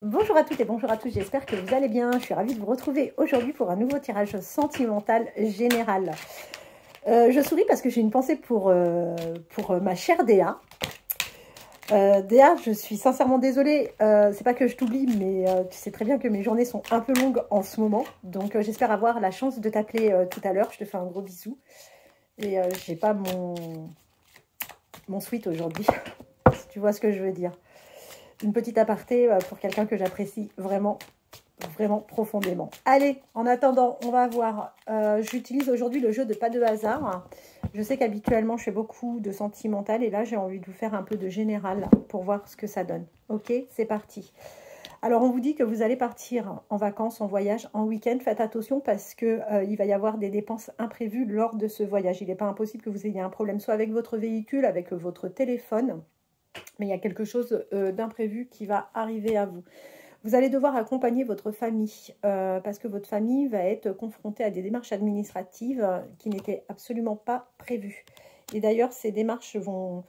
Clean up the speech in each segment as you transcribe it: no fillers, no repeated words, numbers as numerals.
Bonjour à toutes et bonjour à tous, j'espère que vous allez bien. Je suis ravie de vous retrouver aujourd'hui pour un nouveau tirage sentimental général. Je souris parce que j'ai une pensée pour ma chère Déa. Déa, je suis sincèrement désolée, c'est pas que je t'oublie, mais tu sais très bien que mes journées sont un peu longues en ce moment. Donc j'espère avoir la chance de t'appeler tout à l'heure. Je te fais un gros bisou. Et j'ai pas mon sweat aujourd'hui, si tu vois ce que je veux dire. Une petite aparté pour quelqu'un que j'apprécie vraiment profondément. Allez, en attendant, on va voir. J'utilise aujourd'hui le jeu de pas de hasard. Je sais qu'habituellement, je fais beaucoup de sentimental et là, j'ai envie de vous faire un peu de général pour voir ce que ça donne. Ok, c'est parti. Alors, on vous dit que vous allez partir en vacances, en voyage, en week-end. Faites attention parce que il va y avoir des dépenses imprévues lors de ce voyage. Il n'est pas impossible que vous ayez un problème soit avec votre véhicule, avec votre téléphone, mais il y a quelque chose d'imprévu qui va arriver à vous. Vous allez devoir accompagner votre famille parce que votre famille va être confrontée à des démarches administratives qui n'étaient absolument pas prévues. Et d'ailleurs, ces démarches vont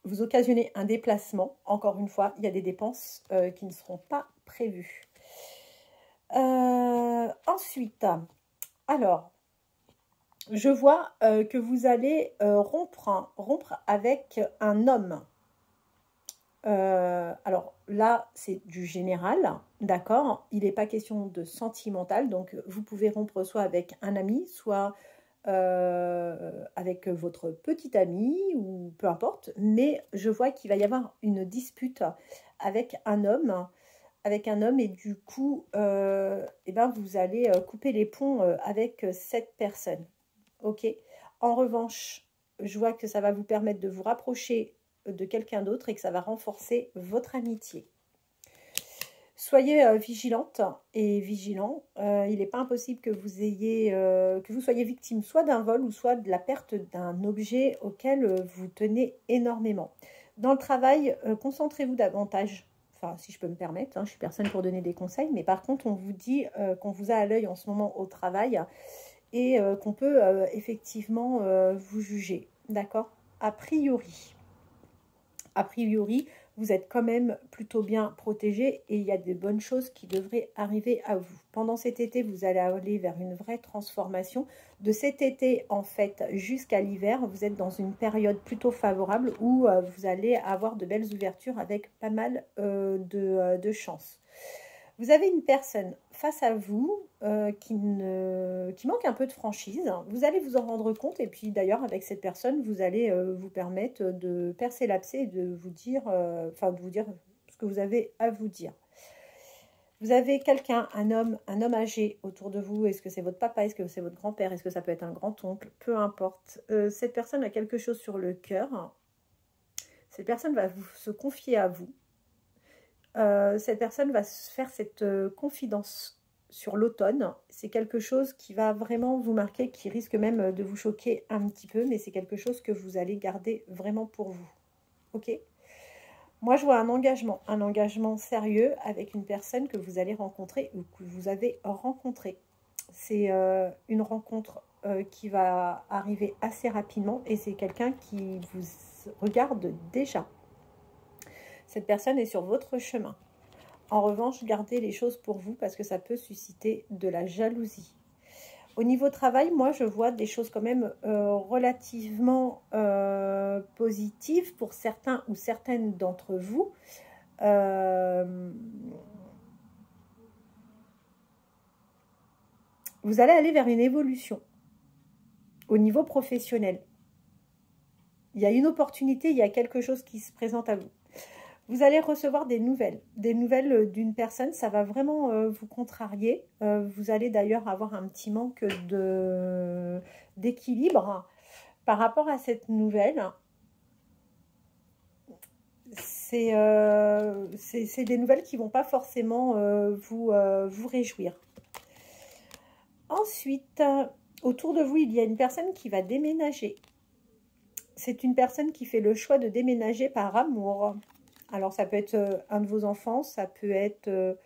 vous occasionner un déplacement. Encore une fois, il y a des dépenses qui ne seront pas prévues. Ensuite, alors, je vois que vous allez rompre avec un homme. Alors là, c'est du général, d'accord? Il n'est pas question de sentimental, donc vous pouvez rompre soit avec un ami, soit avec votre petit ami, ou peu importe. Mais je vois qu'il va y avoir une dispute avec un homme, et du coup, eh ben, vous allez couper les ponts avec cette personne, ok? En revanche, je vois que ça va vous permettre de vous rapprocher de quelqu'un d'autre et que ça va renforcer votre amitié. Soyez vigilante et vigilant. Il n'est pas impossible que vous soyez victime soit d'un vol ou soit de la perte d'un objet auquel vous tenez énormément. Dans le travail, concentrez-vous davantage. Enfin, si je peux me permettre, hein, je suis personne pour donner des conseils, mais par contre, on vous dit qu'on vous a à l'œil en ce moment au travail et qu'on peut effectivement vous juger. D'accord? A priori, vous êtes quand même plutôt bien protégé et il y a de bonnes choses qui devraient arriver à vous. Pendant cet été, vous allez aller vers une vraie transformation. De cet été, en fait, jusqu'à l'hiver, vous êtes dans une période plutôt favorable où vous allez avoir de belles ouvertures avec pas mal de chance. Vous avez une personne face à vous qui manque un peu de franchise. Vous allez vous en rendre compte et puis d'ailleurs avec cette personne, vous allez vous permettre de percer l'abcès et de vous dire, de vous dire ce que vous avez à vous dire. Vous avez quelqu'un, un homme âgé autour de vous. Est-ce que c'est votre papa? Est-ce que c'est votre grand-père? Est-ce que ça peut être un grand-oncle? Peu importe. Cette personne a quelque chose sur le cœur. Cette personne va se confier à vous. Cette personne va se faire cette confidence sur l'automne. C'est quelque chose qui va vraiment vous marquer, qui risque même de vous choquer un petit peu, mais c'est quelque chose que vous allez garder vraiment pour vous. Ok? Moi, je vois un engagement sérieux avec une personne que vous allez rencontrer ou que vous avez rencontré. C'est une rencontre qui va arriver assez rapidement et c'est quelqu'un qui vous regarde déjà. Cette personne est sur votre chemin. En revanche, gardez les choses pour vous parce que ça peut susciter de la jalousie. Au niveau travail, moi, je vois des choses quand même relativement positives pour certains ou certaines d'entre vous. Vous allez aller vers une évolution au niveau professionnel. Il y a une opportunité, il y a quelque chose qui se présente à vous. Vous allez recevoir des nouvelles d'une personne, ça va vraiment vous contrarier. Vous allez d'ailleurs avoir un petit manque d'équilibre par rapport à cette nouvelle. C'est des nouvelles qui ne vont pas forcément vous réjouir. Ensuite, autour de vous, il y a une personne qui va déménager. C'est une personne qui fait le choix de déménager par amour. Alors, ça peut être un de vos enfants, ça peut être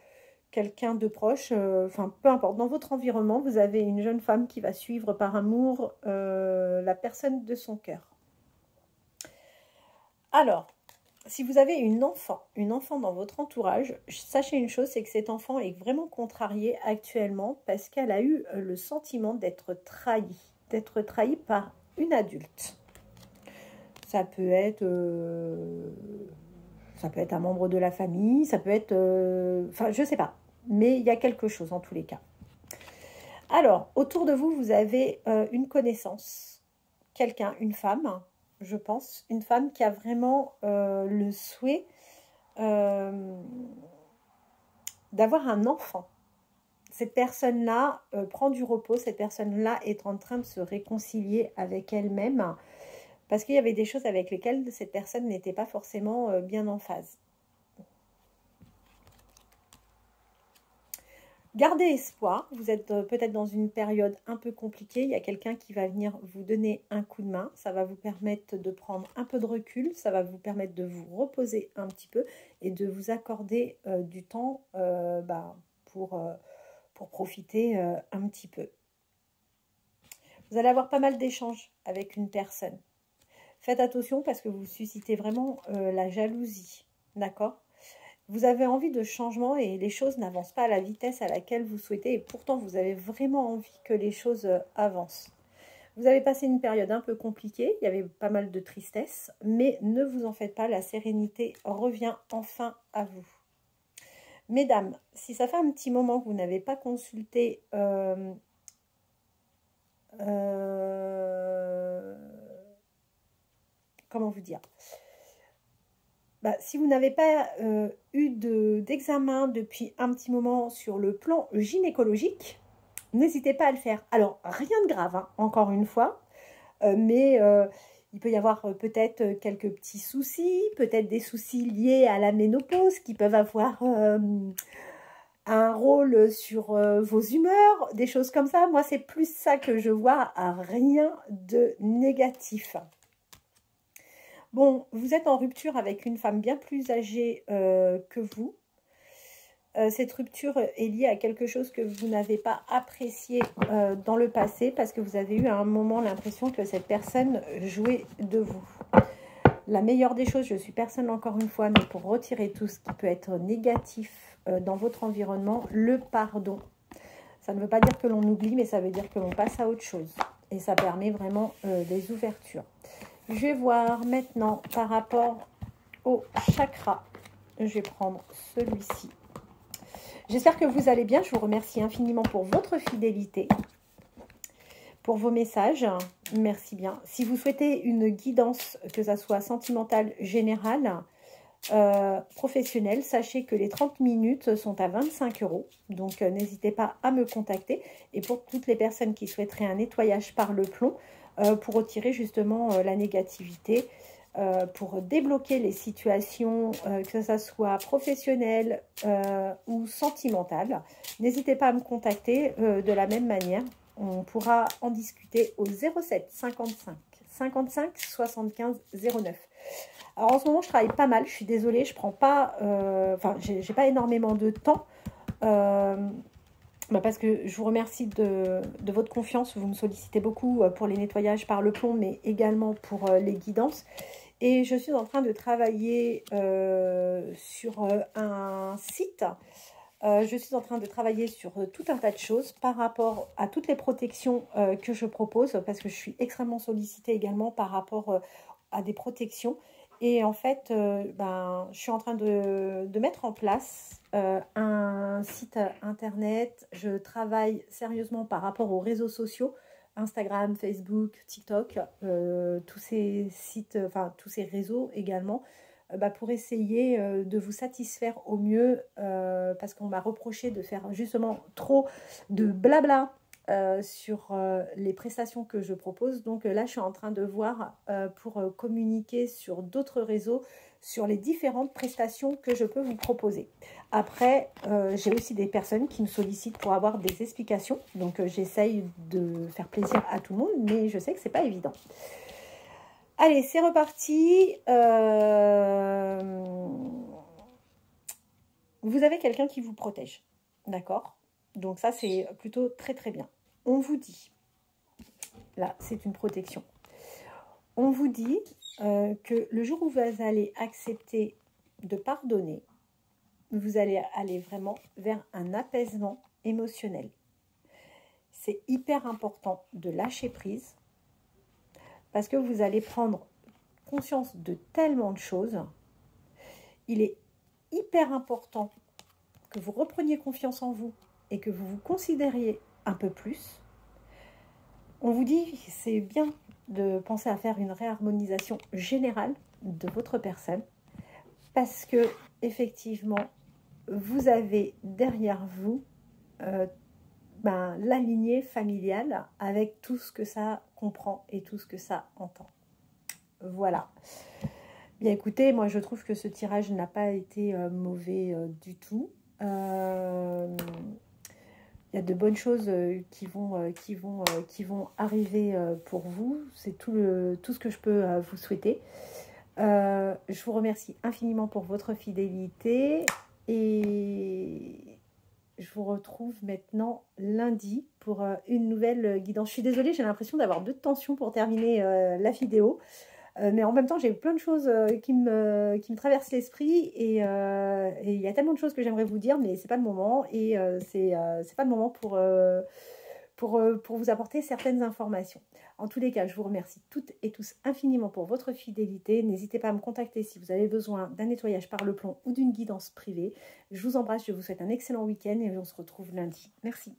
quelqu'un de proche, enfin, peu importe. Dans votre environnement, vous avez une jeune femme qui va suivre par amour la personne de son cœur. Alors, si vous avez une enfant dans votre entourage, sachez une chose, c'est que cet enfant est vraiment contrarié actuellement parce qu'elle a eu le sentiment d'être trahie par une adulte. Ça peut être un membre de la famille, ça peut être, enfin, je sais pas, mais il y a quelque chose en tous les cas. Alors, autour de vous, vous avez une connaissance, quelqu'un, une femme, je pense, une femme qui a vraiment le souhait d'avoir un enfant. Cette personne-là prend du repos, cette personne-là est en train de se réconcilier avec elle-même parce qu'il y avait des choses avec lesquelles cette personne n'était pas forcément bien en phase. Gardez espoir, vous êtes peut-être dans une période un peu compliquée, il y a quelqu'un qui va venir vous donner un coup de main, ça va vous permettre de prendre un peu de recul, ça va vous permettre de vous reposer un petit peu et de vous accorder du temps pour profiter un petit peu. Vous allez avoir pas mal d'échanges avec une personne. Faites attention parce que vous suscitez vraiment la jalousie, d'accord ? Vous avez envie de changement et les choses n'avancent pas à la vitesse à laquelle vous souhaitez et pourtant vous avez vraiment envie que les choses avancent. Vous avez passé une période un peu compliquée, il y avait pas mal de tristesse, mais ne vous en faites pas, la sérénité revient enfin à vous. Mesdames, si ça fait un petit moment que vous n'avez pas consulté comment vous dire ? Si vous n'avez pas eu d'examen depuis un petit moment sur le plan gynécologique, n'hésitez pas à le faire. Alors, rien de grave, hein, encore une fois, mais il peut y avoir peut-être quelques petits soucis, peut-être des soucis liés à la ménopause qui peuvent avoir un rôle sur vos humeurs, des choses comme ça. Moi, c'est plus ça que je vois, rien de négatif. Bon, vous êtes en rupture avec une femme bien plus âgée que vous. Cette rupture est liée à quelque chose que vous n'avez pas apprécié dans le passé parce que vous avez eu à un moment l'impression que cette personne jouait de vous. La meilleure des choses, je suis personne encore une fois, mais pour retirer tout ce qui peut être négatif dans votre environnement, le pardon. Ça ne veut pas dire que l'on oublie, mais ça veut dire que l'on passe à autre chose. Et ça permet vraiment des ouvertures. Je vais voir maintenant par rapport au chakra. Je vais prendre celui-ci. J'espère que vous allez bien. Je vous remercie infiniment pour votre fidélité, pour vos messages. Merci bien. Si vous souhaitez une guidance, que ça soit sentimentale, générale, professionnelle, sachez que les 30 minutes sont à 25 €. Donc, n'hésitez pas à me contacter. Et pour toutes les personnes qui souhaiteraient un nettoyage par le plomb, pour retirer justement la négativité, pour débloquer les situations, que ce soit professionnelles ou sentimentales. N'hésitez pas à me contacter de la même manière. On pourra en discuter au 07 55 55 75 09. Alors en ce moment, je travaille pas mal. Je suis désolée, je prends pas, j'ai pas énormément de temps. Parce que je vous remercie de votre confiance. Vous me sollicitez beaucoup pour les nettoyages par le plomb, mais également pour les guidances. Et je suis en train de travailler sur un site. Je suis en train de travailler sur tout un tas de choses par rapport à toutes les protections que je propose, parce que je suis extrêmement sollicitée également par rapport à des protections. Et en fait, je suis en train de mettre en place un site internet. Je travaille sérieusement par rapport aux réseaux sociaux, Instagram, Facebook, TikTok, tous ces sites, tous ces réseaux également, pour essayer de vous satisfaire au mieux, parce qu'on m'a reproché de faire justement trop de blabla sur les prestations que je propose. Donc là, je suis en train de voir pour communiquer sur d'autres réseaux, sur les différentes prestations que je peux vous proposer. Après, j'ai aussi des personnes qui me sollicitent pour avoir des explications. Donc j'essaye de faire plaisir à tout le monde, mais je sais que c'est pas évident. Allez, c'est reparti. Vous avez quelqu'un qui vous protège, d'accord? Donc ça, c'est plutôt très très bien. On vous dit, là, c'est une protection. On vous dit que le jour où vous allez accepter de pardonner, vous allez aller vraiment vers un apaisement émotionnel. C'est hyper important de lâcher prise parce que vous allez prendre conscience de tellement de choses. Il est hyper important que vous repreniez confiance en vous et que vous vous considériez un peu plus. On vous dit que c'est bien de penser à faire une réharmonisation générale de votre personne parce que effectivement vous avez derrière vous la lignée familiale avec tout ce que ça comprend et tout ce que ça entend. Voilà. Bien écoutez, moi je trouve que ce tirage n'a pas été mauvais du tout. Il y a de bonnes choses qui vont arriver pour vous. C'est tout ce que je peux vous souhaiter. Je vous remercie infiniment pour votre fidélité et je vous retrouve maintenant lundi pour une nouvelle guidance. Je suis désolée, j'ai l'impression d'avoir deux tensions pour terminer la vidéo. Mais en même temps, j'ai plein de choses qui me traversent l'esprit et il y a tellement de choses que j'aimerais vous dire, mais c'est pas le moment et c'est pas le moment pour vous apporter certaines informations. En tous les cas, je vous remercie toutes et tous infiniment pour votre fidélité. N'hésitez pas à me contacter si vous avez besoin d'un nettoyage par le plomb ou d'une guidance privée. Je vous embrasse, je vous souhaite un excellent week-end et on se retrouve lundi. Merci.